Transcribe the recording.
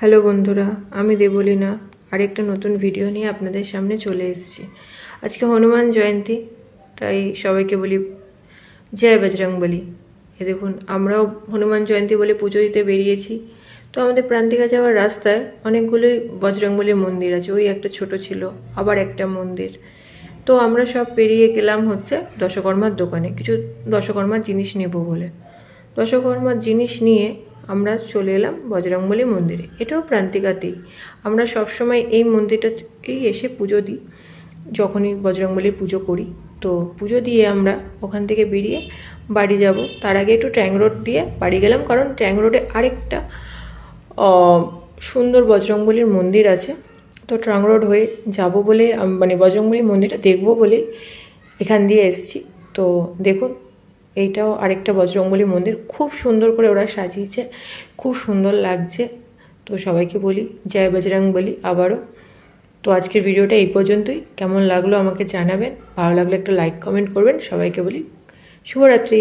Hello বন্ধুরা, আমি দেবলীনা আরেকটা নতুন ভিডিও নিয়ে আপনাদের সামনে চলে এসেছি। আজকে হনুমান জয়ন্তী, তাই সবাইকে বলি জয় বজরংবলী। এ দেখুন, আমরাও হনুমান জয়ন্তী বলে পুজো দিতে বেরিয়েছি। তো আমাদের প্রান্তিকা যাওয়ার রাস্তায় অনেকগুলোই বজরংবলীর মন্দির আছে। ওই একটা ছোট ছিল, আবার একটা মন্দির। তো আমরা সব পেরিয়ে গেলাম হচ্ছে দশকর্মার দোকানে, কিছু দশকর্মার জিনিস নেব বলে। দশকর্মার জিনিস নিয়ে আমরা চলে এলাম বজরংবলী মন্দিরে। এটাও প্রান্তিকাতেই। আমরা সবসময় এই মন্দিরটাতেই এসে পুজো দিই, যখনই বজরংবলীর পুজো করি। তো পুজো দিয়ে আমরা ওখান থেকে বেরিয়ে বাড়ি যাব। তার আগে একটু ট্যাং রোড দিয়ে বাড়ি গেলাম, কারণ ট্যাং রোডে আরেকটা সুন্দর বজরংবলীর মন্দির আছে। তো ট্রাং রোড হয়ে যাব বলে, মানে বজরংবলী মন্দিরটা দেখবো বলেই এখান দিয়ে এসেছি। তো দেখুন, এইটাও আরেকটা বজরংবলী মন্দির, খুব সুন্দর করে ওরা সাজিয়েছে, খুব সুন্দর লাগছে। তো সবাইকে বলি জয় বজরংবলী আবারও। তো আজকের ভিডিওটা এই পর্যন্তই। কেমন লাগলো আমাকে জানাবেন, ভালো লাগলে একটা লাইক কমেন্ট করবেন। সবাইকে বলি শুভরাত্রি।